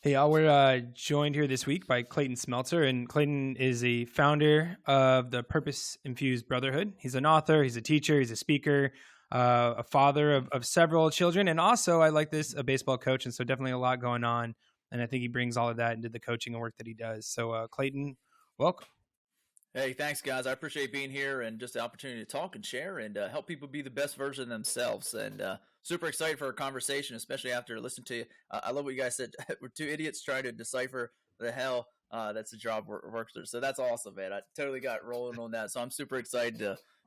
Hey, y'all, we're joined here this week by Clayton Smeltzer, and Clayton is a founder of the Purpose Infused Brotherhood. He's an author, he's a teacher, he's a speaker, a father of several children, and also, I like this, a baseball coach, and so definitely a lot going on, and I think he brings all of that into the coaching and work that he does. So, Clayton, welcome. Hey, thanks, guys. I appreciate being here and just the opportunity to talk and share and help people be the best version of themselves. And super excited for our conversation, especially after listening to you. I love what you guys said. We're two idiots trying to decipher the hell that's the job we're working through. So that's awesome, man. I totally got rolling on that. So I'm super excited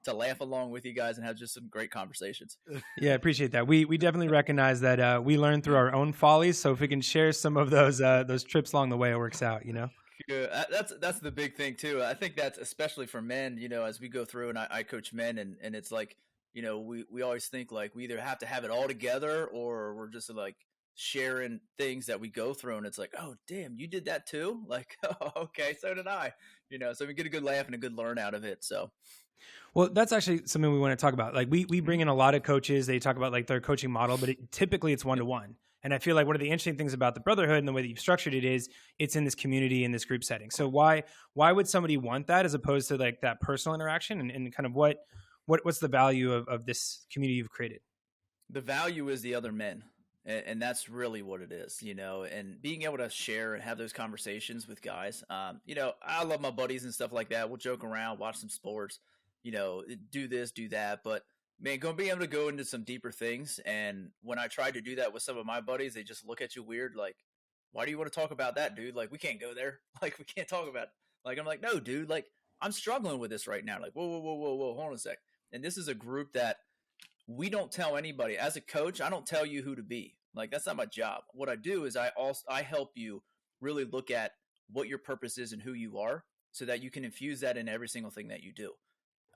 to laugh along with you guys and have just some great conversations. Yeah, I appreciate that. We definitely recognize that we learn through our own follies. So if we can share some of those trips along the way, it works out, you know? Yeah, that's the big thing too. I think that's especially for men, as we go through and I coach men and it's like, we always think like we either have to have it all together or we're just like sharing things that we go through. And it's like, oh, damn, you did that too? Like, oh, okay, so did I, so we get a good laugh and a good learn out of it. So. Well, that's actually something we want to talk about. Like we bring in a lot of coaches. They talk about like their coaching model, but typically it's one-to-one. And I feel like one of the interesting things about the Brotherhood and the way that you've structured it is it's in this community, in this group setting. So why would somebody want that as opposed to like that personal interaction and kind of what's the value of this community you've created? The value is the other men. And that's really what it is, and being able to share and have those conversations with guys. I love my buddies and stuff like that. We'll joke around, watch some sports, do this, do that. But man, being able to go into some deeper things. And when I tried to do that with some of my buddies, they just look at you weird. Like, why do you want to talk about that, dude? Like, we can't go there. Like, we can't talk about it. Like, I'm like, no, dude, like I'm struggling with this right now. Like, whoa, hold on a sec. And this is a group that we don't tell anybody. As a coach, I don't tell you who to be. Like, that's not my job. What I do is I help you really look at what your purpose is and who you are so that you can infuse that in every single thing that you do.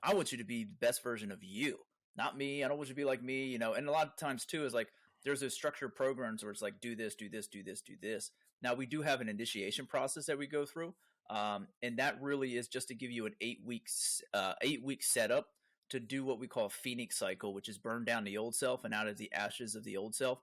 I want you to be the best version of you. Not me. I don't want you to be like me, And a lot of times too is like there's those structured programs where it's like do this, do this, do this, do this. Now we do have an initiation process that we go through, and that really is just to give you an 8 weeks 8-week setup to do what we call a Phoenix cycle, which is burn down the old self and out of the ashes of the old self,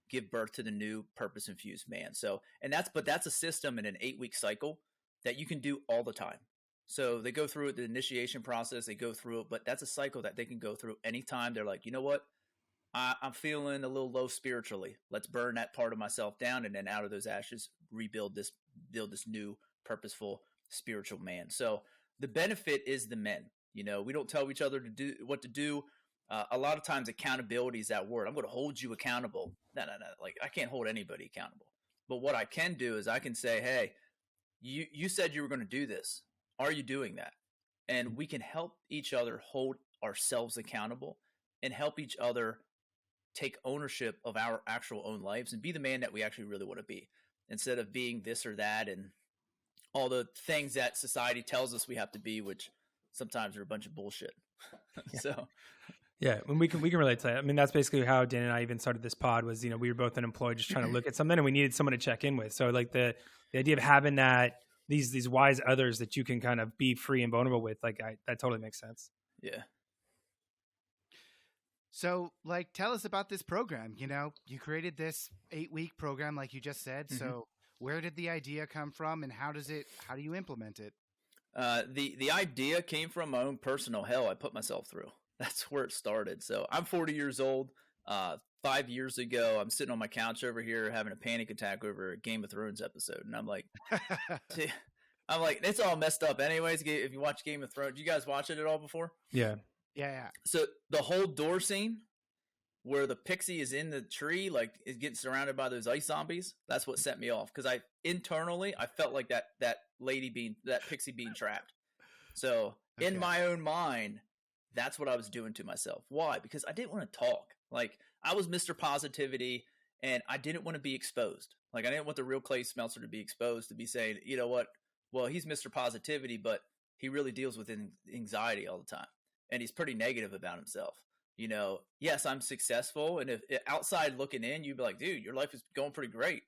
give birth to the new purpose infused man. So, that's a system in an 8-week cycle that you can do all the time. So they go through it, the initiation process, they go through it, but that's a cycle that they can go through anytime. They're like, you know what? I'm feeling a little low spiritually. Let's burn that part of myself down. And then out of those ashes, build this new purposeful spiritual man. So the benefit is the men, we don't tell each other to do what to do. A lot of times accountability is that word. I'm going to hold you accountable. No. Like I can't hold anybody accountable, but what I can do is I can say, hey, you said you were going to do this. Are you doing that? And we can help each other hold ourselves accountable and help each other take ownership of our actual own lives and be the man that we actually really want to be instead of being this or that and all the things that society tells us we have to be, which sometimes are a bunch of bullshit. Yeah. So yeah, and we can relate to that. I mean, that's basically how Dan and I even started this pod was, we were both unemployed, just trying to look at something and we needed someone to check in with. So like the idea of having these wise others that you can kind of be free and vulnerable with, like that totally makes sense. Yeah. So like, tell us about this program. You created this 8-week program, like you just said. Mm-hmm. So where did the idea come from and how do you implement it? The idea came from my own personal hell I put myself through. That's where it started. So I'm 40 years old. 5 years ago, I'm sitting on my couch over here having a panic attack over a Game of Thrones episode. And I'm like, it's all messed up anyways. If you watch Game of Thrones, you guys watch it at all before? Yeah. Yeah. So the whole door scene where the pixie is in the tree, like is getting surrounded by those ice zombies. That's what set me off. Cause I felt like that pixie being trapped. So okay. In my own mind, that's what I was doing to myself. Why? Because I didn't want to talk. Like I was Mr. Positivity and I didn't want to be exposed. Like I didn't want the real Clayton Smeltzer to be exposed, to be saying, you know what? Well, he's Mr. Positivity, but he really deals with anxiety all the time. And he's pretty negative about himself. Yes, I'm successful. And if outside looking in, you'd be like, dude, your life is going pretty great.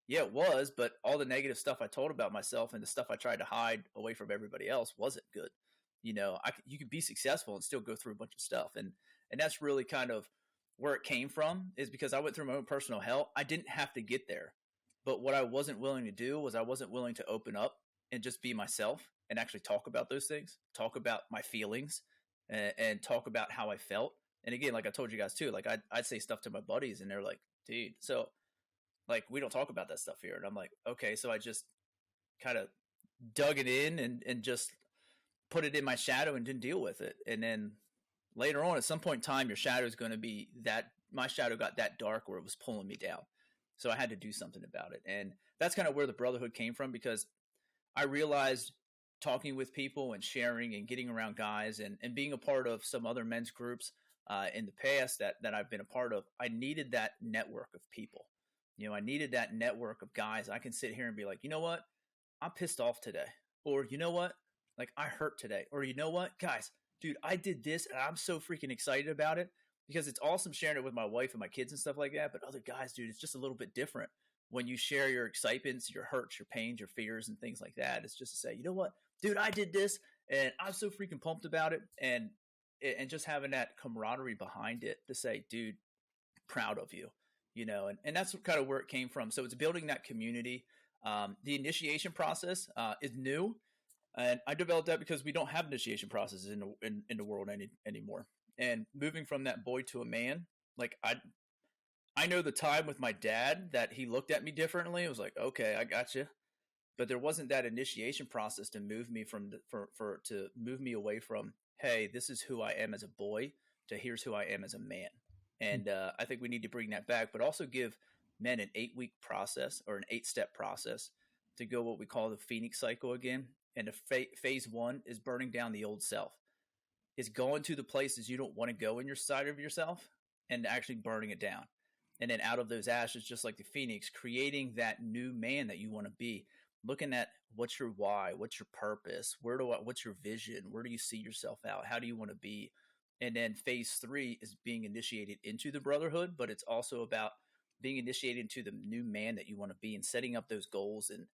Yeah, it was. But all the negative stuff I told about myself and the stuff I tried to hide away from everybody else wasn't good. You could be successful and still go through a bunch of stuff. And that's really kind of where it came from, is because I went through my own personal hell. I didn't have to get there, But what I wasn't willing to do was I wasn't willing to open up and just be myself and actually talk about those things, talk about my feelings, and talk about how I felt. And again, like I told you guys too, like I'd say stuff to my buddies and they're like, dude, so like, we don't talk about that stuff here. And I'm like, okay. So I just kind of dug it in and just put it in my shadow and didn't deal with it. And then later on, at some point in time, your shadow is going to be that my shadow got that dark where it was pulling me down. So I had to do something about it. And that's kind of where the brotherhood came from, because I realized talking with people and sharing and getting around guys and being a part of some other men's groups in the past that I've been a part of, I needed that network of people. I needed that network of guys. I can sit here and be like, you know what? I'm pissed off today. Or you know what? Like, I hurt today. Or you know what? Guys, dude, I did this and I'm so freaking excited about it, because it's awesome sharing it with my wife and my kids and stuff like that. But other guys, dude, it's just a little bit different when you share your excitements, your hurts, your pains, your fears, and things like that. It's just to say, you know what, dude, I did this and I'm so freaking pumped about it. And just having that camaraderie behind it to say, dude, proud of you, and that's kind of where it came from. So it's building that community. The initiation process is new. And I developed that because we don't have initiation processes in the world anymore. And moving from that boy to a man, like I know the time with my dad that he looked at me differently. It was like, okay, I got you. But there wasn't that initiation process to move me to move me away from, hey, this is who I am as a boy, to here's who I am as a man. And I think we need to bring that back, but also give men an 8-week process or an 8-step process to go what we call the Phoenix cycle again. And the phase 1 is burning down the old self. It's going to the places you don't want to go in your side of yourself and actually burning it down. And then out of those ashes, just like the Phoenix, creating that new man that you want to be. Looking at what's your why, what's your purpose, what's your vision, where do you see yourself out, how do you want to be? And then phase 3 is being initiated into the brotherhood, but it's also about being initiated into the new man that you want to be and setting up those goals and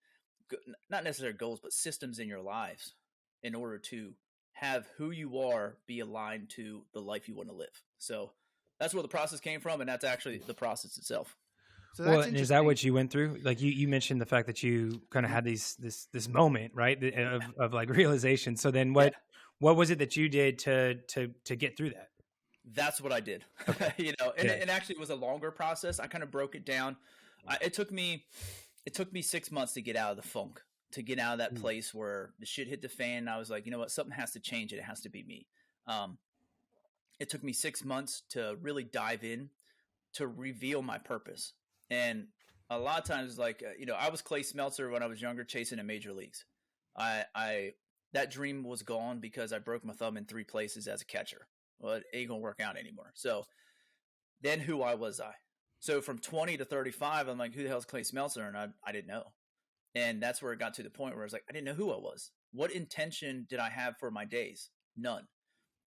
not necessarily goals, but systems in your lives in order to have who you are be aligned to the life you want to live. So that's where the process came from, and that's actually the process itself. So well, and is that what you went through? Like you mentioned the fact that you kind of had this moment, right, of like realization. So then what was it that you did to get through that? That's what I did. Okay. And actually it was a longer process. I kind of broke it down. It took me 6 months to get out of the funk, to get out of that place where the shit hit the fan. And I was like, you know what, something has to change, and it has to be me. It took me 6 months to really dive in, to reveal my purpose. And a lot of times, like, I was Clayton Smeltzer when I was younger, chasing in major leagues. That dream was gone because I broke my thumb in 3 places as a catcher. Well, it ain't gonna work out anymore. So then who was I? So from 20 to 35, I'm like, who the hell's Clayton Smeltzer? And I didn't know. And that's where it got to the point where I was like, I didn't know who I was. What intention did I have for my days? None.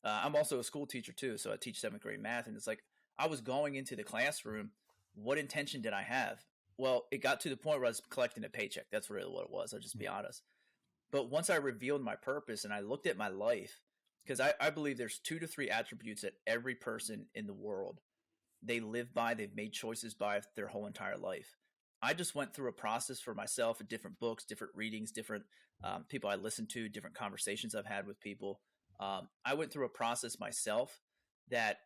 I'm also a school teacher too. So I teach 7th grade math. And it's like, I was going into the classroom. What intention did I have? Well, it got to the point where I was collecting a paycheck. That's really what it was. I'll just be honest. But once I revealed my purpose and I looked at my life, because I believe there's 2 to 3 attributes that every person in the world, they live by, they've made choices by their whole entire life. I just went through a process for myself of different books, different readings, different people I listened to, different conversations I've had with people. I went through a process myself that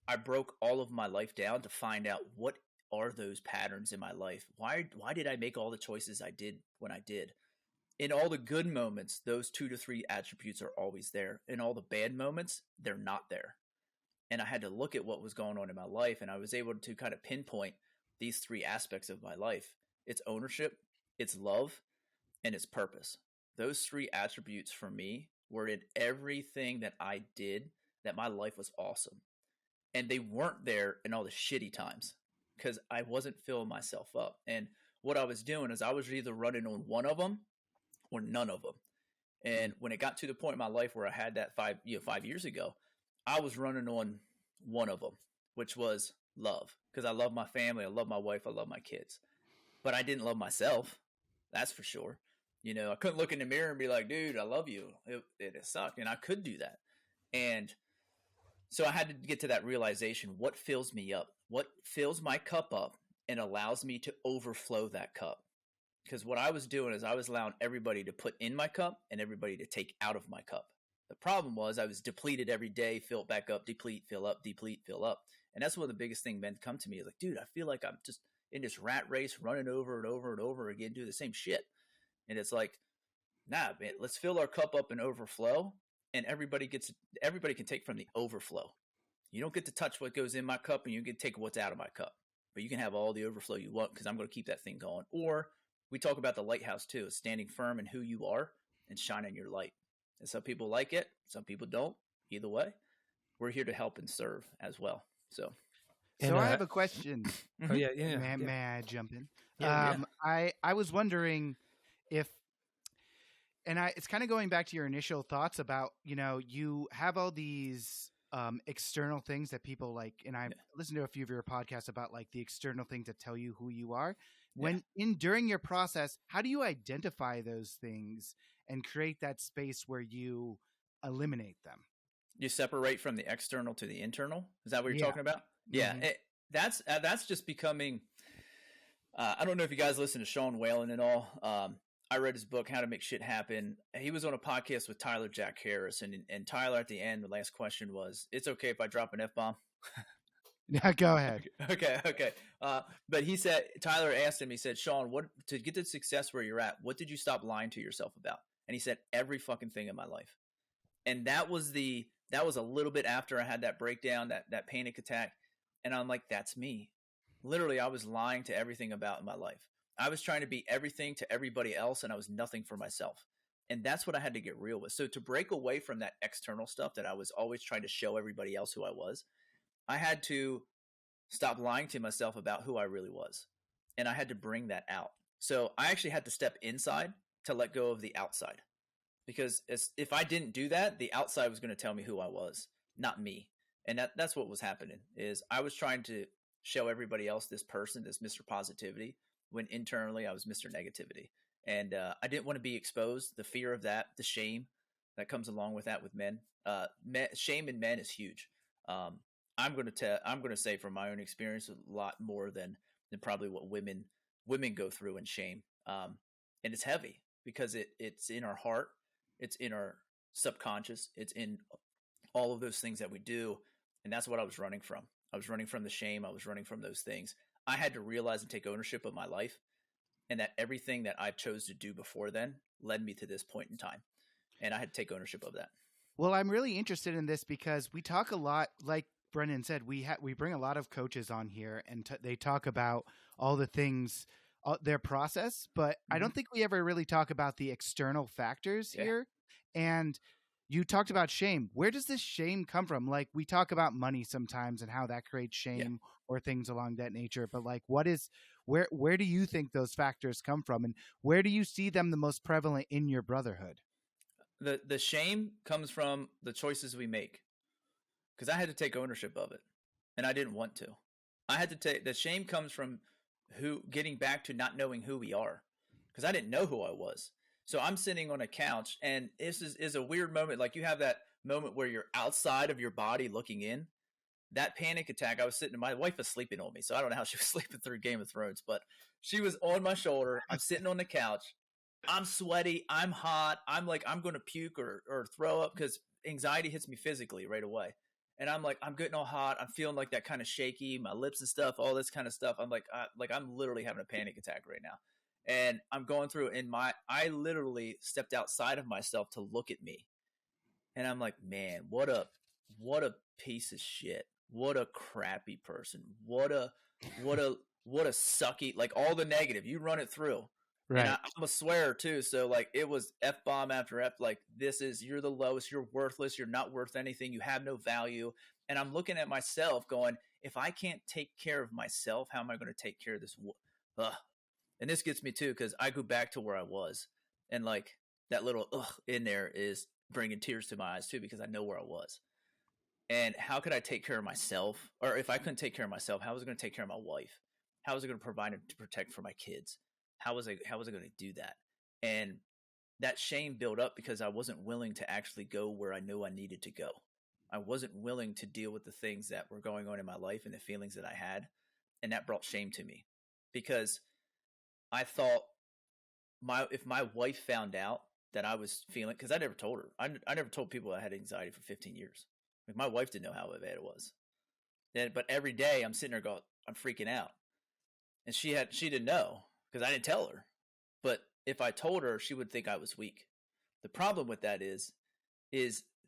I broke all of my life down to find out what are those patterns in my life. Why did I make all the choices I did when I did? In all the good moments, those 2 to 3 attributes are always there. In all the bad moments, they're not there. And I had to look at what was going on in my life, and I was able to kind of pinpoint these 3 aspects of my life. It's ownership, it's love, and it's purpose. Those 3 attributes for me were in everything that I did, that my life was awesome. And they weren't there in all the shitty times because I wasn't filling myself up. And what I was doing is I was either running on one of them or none of them. And when it got to the point in my life where I had that 5 years ago, I was running on one of them, which was love. Because I love my family, I love my wife, I love my kids. But I didn't love myself. That's for sure. I couldn't look in the mirror and be like, dude, I love you. It sucked. And I could do that. And so I had to get to that realization. What fills me up? What fills my cup up and allows me to overflow that cup. Because what I was doing is I was allowing everybody to put in my cup and everybody to take out of my cup. The problem was I was depleted every day, fill it back up, deplete, fill up, deplete, fill up. And that's one of the biggest things men come to me is like, dude, I feel like I'm just in this rat race running over and over and over again, doing the same shit. And it's like, nah, man, let's fill our cup up and overflow. And everybody can take from the overflow. You don't get to touch what goes in my cup and you get to take what's out of my cup. But you can have all the overflow you want because I'm going to keep that thing going. Or we talk about the lighthouse too, standing firm in who you are and shining your light. And some people like it, some people don't. Either way, we're here to help and serve as well. So I have a question. Oh yeah. May I jump in? Yeah. I was wondering if, and it's kind of going back to your initial thoughts about, you have all these external things that people like, and I've listened to a few of your podcasts about like the external things that tell you who you are. During your process, how do you identify those things and create that space where you eliminate them? You separate from the external to the internal. Is that what you're talking about? Yeah. Mm-hmm. That's just becoming, I don't know if you guys listen to Sean Whalen and all. I read his book, How to Make Shit Happen. He was on a podcast with Tyler Jack Harris. And Tyler at the end, the last question was, it's okay if I drop an F-bomb? Yeah, go ahead. Okay. But Tyler asked him, he said, Sean, what to get to success where you're at, what did you stop lying to yourself about? And he said, every fucking thing in my life. And that was a little bit after I had that breakdown, that panic attack. And I'm like, that's me. Literally, I was lying to everything about my life. I was trying to be everything to everybody else, and I was nothing for myself. And that's what I had to get real with. So to break away from that external stuff that I was always trying to show everybody else who I was, I had to stop lying to myself about who I really was. And I had to bring that out. So I actually had to step inside to let go of the outside. Because if I didn't do that, the outside was going to tell me who I was, not me. And that's what was happening is I was trying to show everybody else this person, this Mr. Positivity, when internally I was Mr. Negativity. And I didn't want to be exposed. The fear of that, the shame that comes along with that with men. Shame in men is huge. I'm going to say from my own experience, a lot more than probably what women go through in shame. And it's heavy because it's in our heart. It's in our subconscious. It's in all of those things that we do. And that's what I was running from. I was running from the shame. I was running from those things. I had to realize and take ownership of my life, and that everything that I chose to do before then led me to this point in time. And I had to take ownership of that. Well, I'm really interested in this because we talk a lot, like Brendan said, we bring a lot of coaches on here and they talk about all the things, their process, but I don't think we ever really talk about the external factors here. And you talked about shame. Where does this shame come from? Like we talk about money sometimes and how that creates shame or things along that nature. But like, where do you think those factors come from, and where do you see them the most prevalent in your brotherhood? The shame comes from the choices we make, because I had to take ownership of it, and I didn't want to. I had to take the shame comes from getting back to not knowing who we are, because I didn't know who I was. So I'm sitting on a couch, and this is a weird moment. Like you have that moment where you're outside of your body looking in. That panic attack, I was sitting, my wife was sleeping on me, so I don't know how she was sleeping through Game of Thrones, but she was on my shoulder. I'm sitting on the couch. I'm sweaty. I'm hot. I'm like, I'm going to puke or throw up because anxiety hits me physically right away. And I'm like, I'm getting all hot. I'm feeling like that kind of shaky, my lips and stuff, all this kind of stuff. I'm like I'm literally having a panic attack right now. And I'm going through I literally stepped outside of myself to look at me. And I'm like, man, what a piece of shit. What a crappy person. What a sucky, like all the negative, you run it through. Right. And I'm a swearer too. So like it was F-bomb after F, like you're the lowest, you're worthless. You're not worth anything. You have no value. And I'm looking at myself going, if I can't take care of myself, how am I going to take care of this? And this gets me too, because I go back to where I was, and like that little in there is bringing tears to my eyes too, because I know where I was. And how could I take care of myself? Or if I couldn't take care of myself, how was I going to take care of my wife? How was I going to provide and to protect for my kids? How was I going to do that? And that shame built up because I wasn't willing to actually go where I knew I needed to go. I wasn't willing to deal with the things that were going on in my life and the feelings that I had. And that brought shame to me. because I thought if my wife found out that I was feeling, because I never told her. I never told people I had anxiety for 15 years. Like, my wife didn't know how bad it was. But every day I'm sitting there going, I'm freaking out. And she didn't know because I didn't tell her. But if I told her, she would think I was weak. The problem with that is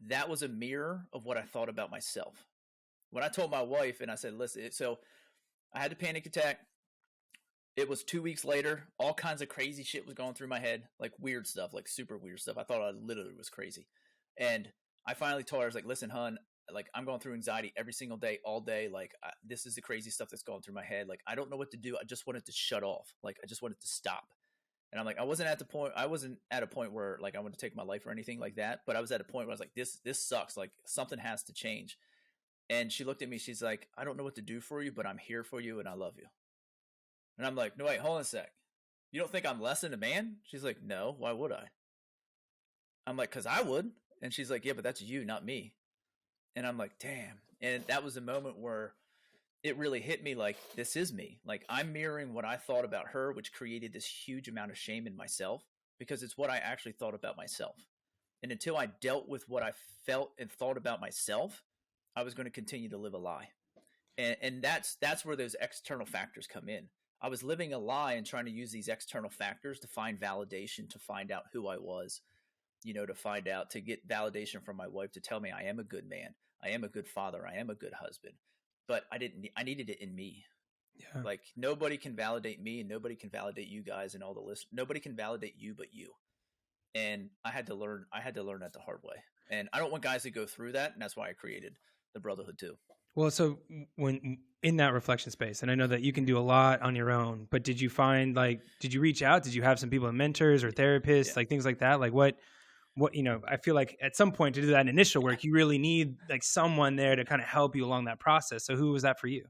that was a mirror of what I thought about myself. When I told my wife and I said, listen, so I had a panic attack. It was 2 weeks later. All kinds of crazy shit was going through my head, like weird stuff, like super weird stuff. I thought I literally was crazy. And I finally told her, I was like, listen, hun, like, I'm going through anxiety every single day, all day. Like, this is the crazy stuff that's going through my head. Like, I don't know what to do. I just wanted to shut off. Like, I just wanted to stop. And I'm like, I wasn't at a point where like I wanted to take my life or anything like that. But I was at a point where I was like, this sucks. Like, something has to change. And she looked at me. She's like, I don't know what to do for you, but I'm here for you and I love you. And I'm like, no, wait, hold on a sec. You don't think I'm less than a man? She's like, no, why would I? I'm like, because I would. And she's like, yeah, but that's you, not me. And I'm like, damn. And that was a moment where it really hit me, like, this is me. Like, I'm mirroring what I thought about her, which created this huge amount of shame in myself because it's what I actually thought about myself. And until I dealt with what I felt and thought about myself, I was going to continue to live a lie. And that's where those external factors come in. I was living a lie and trying to use these external factors to find validation, to find out who I was, to get validation from my wife to tell me I am a good man. I am a good father. I am a good husband. But I needed it in me. Yeah. Like, nobody can validate me and nobody can validate you guys and all the listeners. Nobody can validate you but you. And I had to learn that the hard way. And I don't want guys to go through that. And that's why I created the Brotherhood too. Well, so when in that reflection space, and I know that you can do a lot on your own, but did you find, like, did you reach out? Did you have some people, mentors or therapists, like things like that? Like what, I feel like at some point to do that initial work, you really need like someone there to kind of help you along that process. So who was that for you?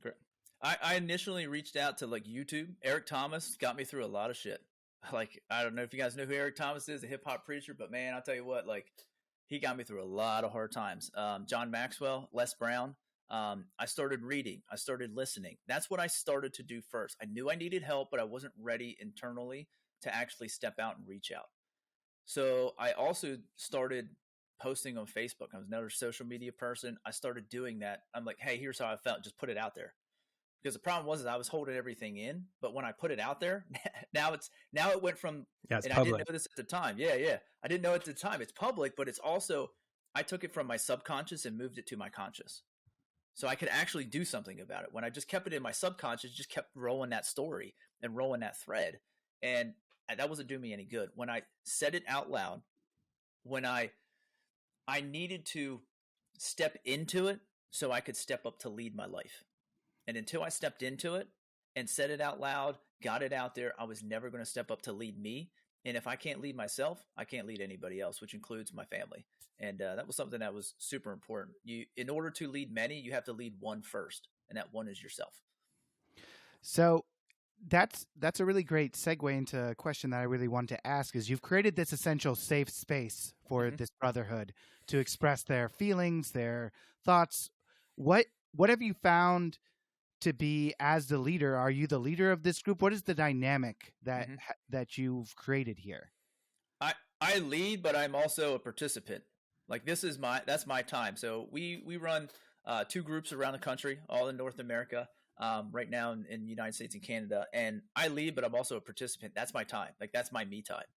I initially reached out to like YouTube. Eric Thomas got me through a lot of shit. Like, I don't know if you guys know who Eric Thomas is, a hip hop preacher, but man, I'll tell you what, like, he got me through a lot of hard times. John Maxwell, Les Brown. I started reading. I started listening. That's what I started to do first. I knew I needed help, but I wasn't ready internally to actually step out and reach out. So I also started posting on Facebook. I was another social media person. I started doing that. I'm like, hey, here's how I felt. Just put it out there. Because the problem was I was holding everything in, but when I put it out there, now it went from, it's and public. I didn't know this at the time. Yeah. I didn't know it at the time. It's public, but it's also, I took it from my subconscious and moved it to my conscious. So I could actually do something about it. When I just kept it in my subconscious, just kept rolling that story and rolling that thread. And that wasn't doing me any good. When I said it out loud, when I needed to step into it so I could step up to lead my life. And until I stepped into it and said it out loud, got it out there, I was never going to step up to lead me. And if I can't lead myself, I can't lead anybody else, which includes my family. And that was something that was super important. In order to lead many, you have to lead one first, and that one is yourself. So that's a really great segue into a question that I really wanted to ask. Is you've created this essential safe space for this brotherhood to express their feelings, their thoughts. What have you found to be as the leader? Are you the leader of this group? What is the dynamic that you've created here? I lead, but I'm also a participant. Like, that's my time. So we run 2 groups around the country, all in North America, right now in the United States and Canada. And I lead, but I'm also a participant. That's my time. Like, that's my me time.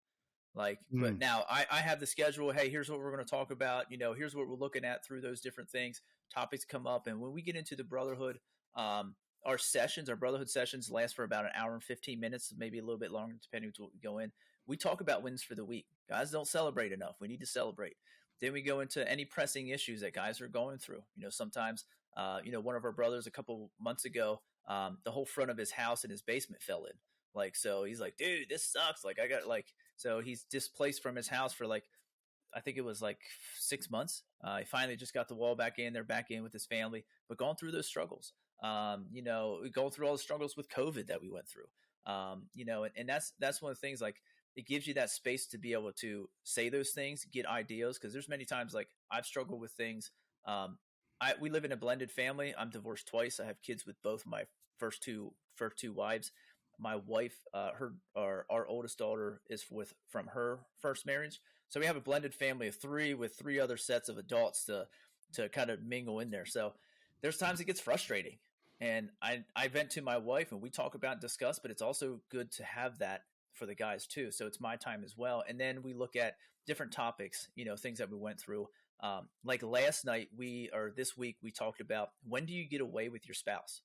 Like, but now I have the schedule. Hey, here's what we're going to talk about. Here's what we're looking at through those different things. Topics come up. And when we get into the brotherhood, our brotherhood sessions last for about an hour and 15 minutes, maybe a little bit longer, depending on what we go in. We talk about wins for the week. Guys don't celebrate enough. We need to celebrate. Then we go into any pressing issues that guys are going through. Sometimes, one of our brothers a couple months ago, the whole front of his house and his basement fell in. Like, so he's like, dude, this sucks. Like, so he's displaced from his house for like, I think it was like 6 months. He finally just got the wall back in. They're back in with his family, but going through those struggles. We go through all the struggles with COVID that we went through. And that's one of the things, like, it gives you that space to be able to say those things, get ideas. Cause there's many times, like, I've struggled with things. We live in a blended family. I'm divorced twice. I have kids with both my first two wives. my wife, our oldest daughter is from her first marriage. So we have a blended family of three with three other sets of adults to kind of mingle in there. So there's times it gets frustrating, and I vent to my wife and we talk about and discuss, but it's also good to have that for the guys too. So it's my time as well. And then we look at different topics, things that we went through. Like last night, this week, we talked about, when do you get away with your spouse?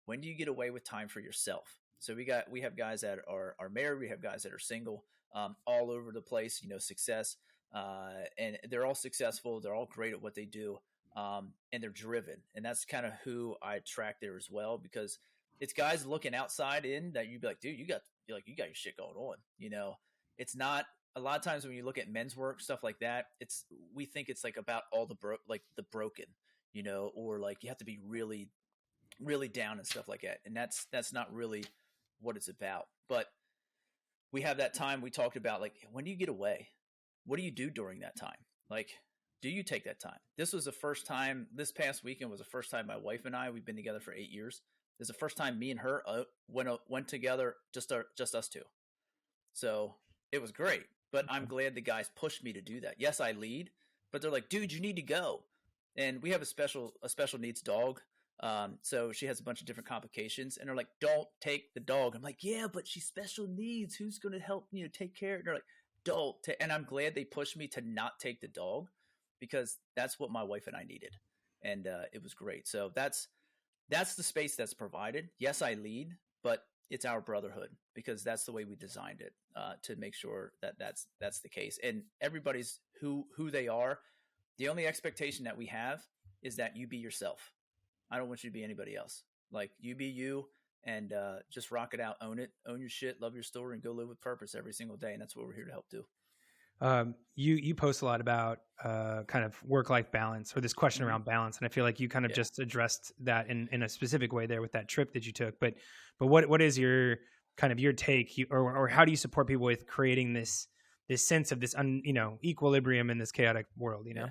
When do you get away with time for yourself? So we have guys that are married, we have guys that are single, all over the place, success, and they're all successful. They're all great at what they do, and they're driven. And that's kind of who I track there as well, because it's guys looking outside in that you'd be like, dude, you got your shit going on. It's not. A lot of times when you look at men's work, stuff like that, we think it's like about all the broken, or like you have to be really, really down and stuff like that. And that's not really what it's about. But we have that time we talked about, like, when do you get away? What do you do during that time? Like, do you take that time? This past weekend was the first time my wife and we've been together for 8 years. This is the first time me and her went together, just us two. So it was great. But I'm glad the guys pushed me to do that. Yes, I lead, but they're like, dude, you need to go. And we have a special needs dog. So she has a bunch of different complications, and they're like, don't take the dog. I'm like, yeah, but she's special needs. Who's going to help take care? And they're like, don't. And I'm glad they pushed me to not take the dog, because that's what my wife and I needed. And it was great. So that's the space that's provided. Yes, I lead, but it's our brotherhood, because that's the way we designed it, to make sure that that's the case. And everybody's who they are. The only expectation that we have is that you be yourself. I don't want you to be anybody else. Like, you be you, and just rock it out, own it, own your shit, love your story, and go live with purpose every single day. And that's what we're here to help do. You post a lot about kind of work-life balance, or this question around balance, and I feel like you kind of just addressed that in a specific way there with that trip that you took. But what is your kind of your take, or how do you support people with creating this sense of this equilibrium in this chaotic world? Yeah.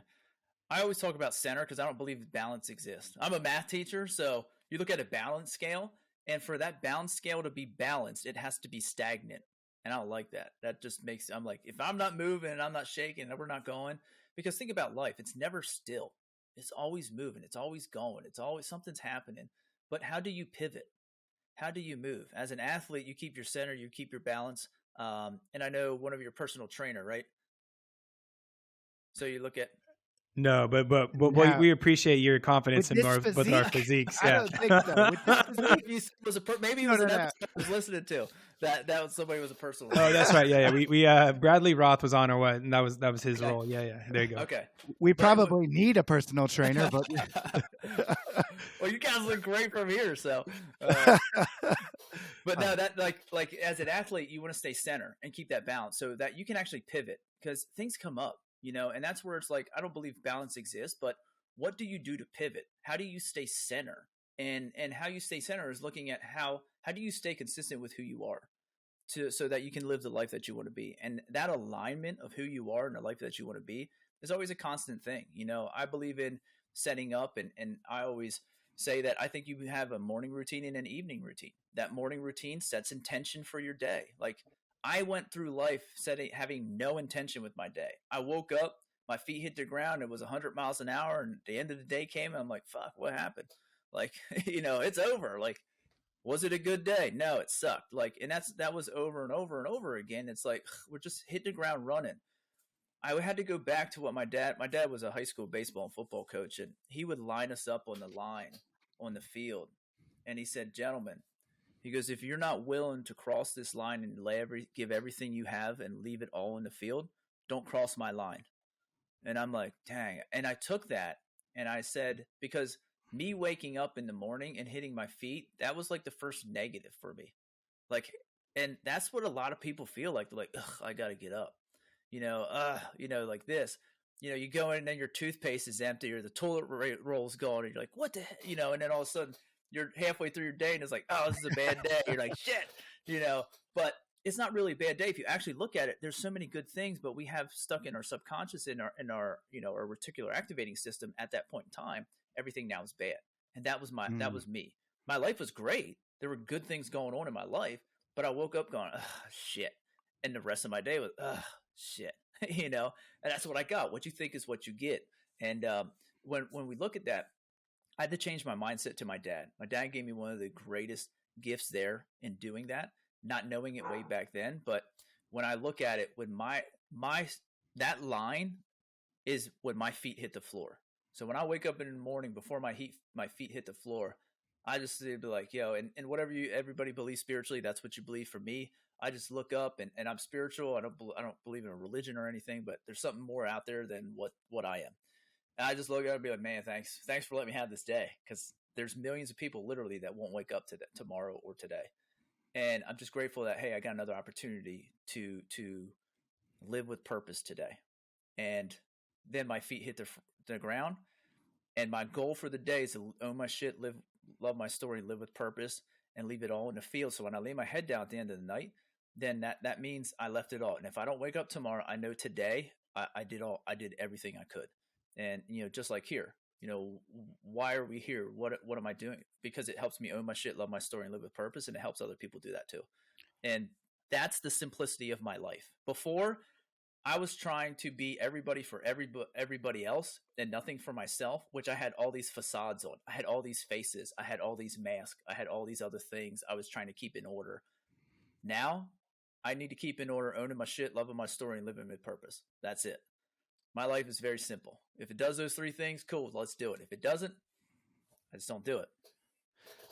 I always talk about center, because I don't believe balance exists. I'm a math teacher, so you look at a balance scale, and for that balance scale to be balanced, it has to be stagnant. And I don't like that. That just I'm like, if I'm not moving and I'm not shaking and we're not going, because think about life. It's never still. It's always moving. It's always going. It's always something's happening. But how do you pivot? How do you move? As an athlete, you keep your center, you keep your balance. And I know one of your personal trainer, right? So you look at. No, but we appreciate your confidence with our physiques. I don't think so. With this physique, maybe it was an episode I was listening to that somebody was a personal. Oh, that's right. Yeah. We Bradley Roth was on, or what? And that was his role. Yeah. There you go. Okay. We probably need a personal trainer, but well, you guys look great from here. So, but no, that like as an athlete, you want to stay center and keep that balance so that you can actually pivot, because things come up. And that's where it's like, I don't believe balance exists, but what do you do to pivot? How do you stay center? And how you stay center is looking at how do you stay consistent with who you are, so that you can live the life that you want to be. And that alignment of who you are and the life that you want to be is always a constant thing. I believe in setting up, and I always say that I think you have a morning routine and an evening routine. That morning routine sets intention for your day. Like, I went through life having no intention with my day. I woke up, my feet hit the ground, it was 100 miles an hour, and the end of the day came, and I'm like, fuck, what happened? Like, it's over. Like, was it a good day? No, it sucked. Like, and that was over and over and over again. It's like, we're just hitting the ground running. I had to go back to what my dad was a high school baseball and football coach, and he would line us up on the line on the field. And he said, gentlemen, he goes, if you're not willing to cross this line and give everything you have and leave it all in the field, don't cross my line. And I'm like, dang. And I took that, and I said, because me waking up in the morning and hitting my feet, that was like the first negative for me. Like, and that's what a lot of people feel like. They're like, ugh, I got to get up. Like this. You go in and then your toothpaste is empty, or the toilet roll's gone, and you're like, what the heck? And then all of a sudden, you're halfway through your day, and it's like, oh, this is a bad day. You're like, shit, but it's not really a bad day. If you actually look at it, there's so many good things, but we have stuck in our subconscious, in our our reticular activating system at that point in time, everything now is bad. And that was that was me. My life was great. There were good things going on in my life, but I woke up going, shit. And the rest of my day was, shit, you know, and that's what I got. What you think is what you get. And when we look at that, I had to change my mindset to my dad. My dad gave me one of the greatest gifts there in doing that, not knowing it way back then. But when I look at it, when my that line is when my feet hit the floor. So when I wake up in the morning before my feet hit the floor, I just be like, yo, and whatever everybody believes spiritually, that's what you believe. For me, I just look up and I'm spiritual. I don't believe in a religion or anything, but there's something more out there than what I am. And I just look at it and be like, man, thanks for letting me have this day, because there's millions of people literally that won't wake up tomorrow or today. And I'm just grateful that, hey, I got another opportunity to live with purpose today. And then my feet hit the ground. And my goal for the day is to own my shit, love my story, live with purpose, and leave it all in the field. So when I lay my head down at the end of the night, then that means I left it all. And if I don't wake up tomorrow, I know today I did everything I could. And, you know, just like here, you know, why are we here? What am I doing? Because it helps me own my shit, love my story, and live with purpose. And it helps other people do that too. And that's the simplicity of my life. Before, I was trying to be everybody for everybody else and nothing for myself, which I had all these facades on. I had all these faces. I had all these masks. I had all these other things I was trying to keep in order. Now, I need to keep in order, owning my shit, loving my story, and living with purpose. That's it. My life is very simple. If it does those three things, cool, let's do it. If it doesn't, I just don't do it.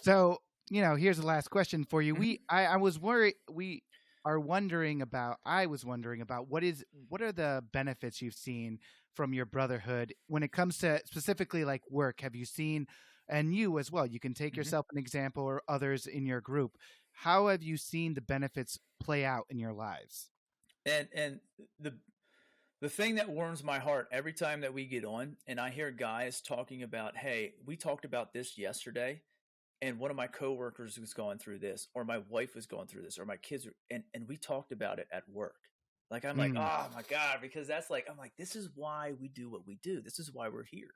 So, you know, here's the last question for you. I was wondering about what are the benefits you've seen from your brotherhood when it comes to specifically like work. Have you seen, and you as well, you can take yourself an example or others in your group. How have you seen the benefits play out in your lives? And the thing that warms my heart every time that we get on and I hear guys talking about, hey, we talked about this yesterday, and one of my coworkers was going through this, or my wife was going through this, or my kids and we talked about it at work. Like, I'm like, oh my God, because I'm like, this is why we do what we do. This is why we're here.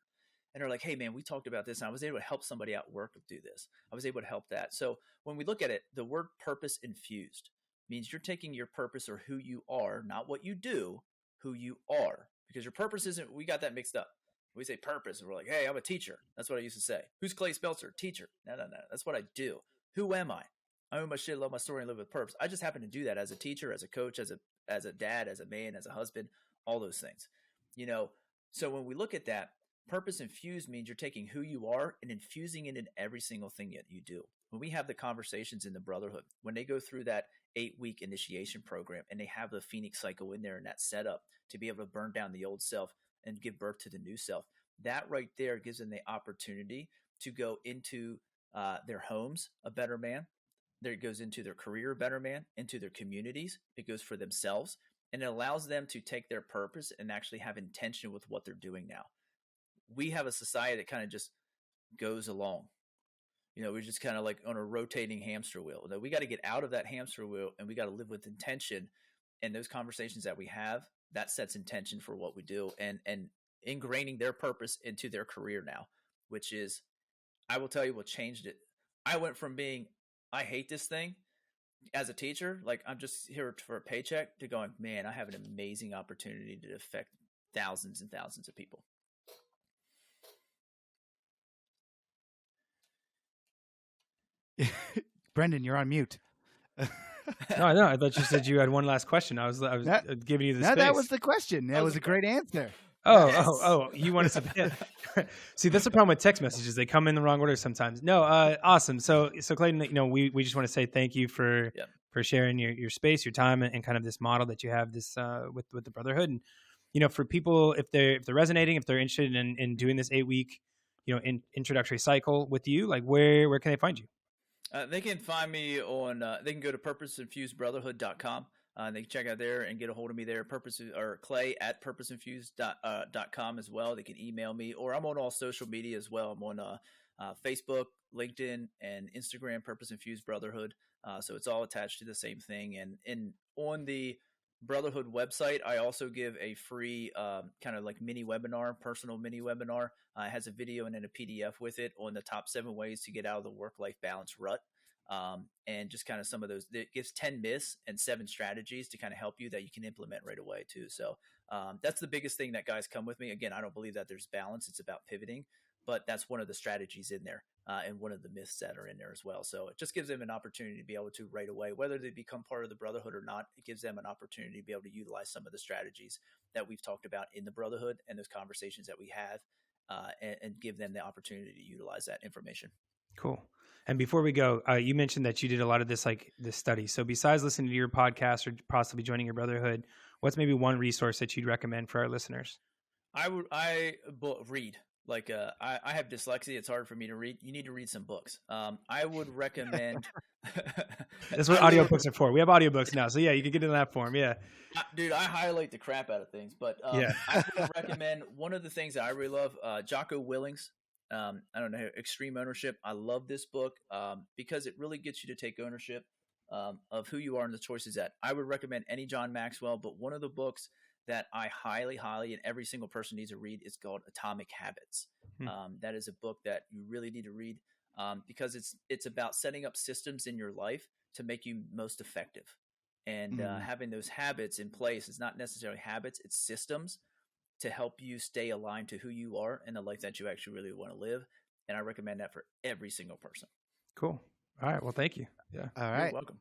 And they're like, hey man, we talked about this, and I was able to help somebody at work do this. I was able to help that. So when we look at it, the word purpose infused means you're taking your purpose, or who you are, not what you do, who you are. Because your purpose isn't, we got that mixed up. We say purpose, and we're like, hey, I'm a teacher. That's what I used to say. Who's Clayton Smeltzer? Teacher. No. That's what I do. Who am I? I own my shit, love my story, and live with purpose. I just happen to do that as a teacher, as a coach, as a dad, as a man, as a husband, all those things. You know, so when we look at that, purpose infused means you're taking who you are and infusing it in every single thing that you do. When we have the conversations in the brotherhood, when they go through that 8-week initiation program and they have the Phoenix cycle in there and that setup to be able to burn down the old self and give birth to the new self, that right there gives them the opportunity to go into their homes a better man. There it goes into their career a better man, into their communities. It goes for themselves, and it allows them to take their purpose and actually have intention with what they're doing now. We have a society that kind of just goes along. You know, we're just kind of like on a rotating hamster wheel. We got to get out of that hamster wheel, and we got to live with intention. And those conversations that we have, that sets intention for what we do, and ingraining their purpose into their career now, which is, I will tell you what changed it. I went from being, I hate this thing as a teacher, like I'm just here for a paycheck, to going, man, I have an amazing opportunity to affect thousands and thousands of people. Brendan, you're on mute. No, I thought you said you had one last question. I was giving you the space. That was the question. That was a great answer. Oh, you want to see, that's the problem with text messages. They come in the wrong order sometimes. No, awesome. So Clayton, you know, we just want to say thank you for sharing your space, your time, and kind of this model that you have this with the brotherhood. And, you know, for people, if they're resonating, if they're interested in doing this 8-week, you know, introductory cycle with you, like where can they find you? They can find me on, they can go to purposeinfusedbrotherhood.com. They can check out there and get a hold of me there, Clay at purposeinfused.com as well. They can email me, or I'm on all social media as well. I'm on Facebook, LinkedIn, and Instagram, Purpose Infused Brotherhood. So it's all attached to the same thing. And on the Brotherhood website, I also give a free kind of like personal mini webinar. It has a video and then a PDF with it on the top 7 ways to get out of the work-life balance rut. and just kind of some of those. It gives 10 myths and 7 strategies to kind of help you that you can implement right away too. So that's the biggest thing that guys come with me. Again, I don't believe that there's balance. It's about pivoting, but that's one of the strategies in there. And one of the myths that are in there as well. So it just gives them an opportunity to be able to right away, whether they become part of the Brotherhood or not, it gives them an opportunity to be able to utilize some of the strategies that we've talked about in the Brotherhood and those conversations that we have, and give them the opportunity to utilize that information. Cool. And before we go, you mentioned that you did a lot of this study. So besides listening to your podcast or possibly joining your Brotherhood, what's maybe one resource that you'd recommend for our listeners? I read. Like I have dyslexia. It's hard for me to read. You need to read some books. I would recommend. That's what audiobooks are for. We have audiobooks now. So yeah, you can get in that form. Yeah. Dude, I highlight the crap out of things. But I would recommend one of the things that I really love, Jocko Willing's. I don't know, Extreme Ownership. I love this book because it really gets you to take ownership of who you are and the choices that. I would recommend any John Maxwell, but one of the books that I highly, and every single person needs to read is called Atomic Habits. That is a book that you really need to read because it's about setting up systems in your life to make you most effective. And having those habits in place is not necessarily habits, it's systems to help you stay aligned to who you are and the life that you actually really want to live. And I recommend that for every single person. Cool. All right. Well, thank you. Yeah. All right. You're welcome.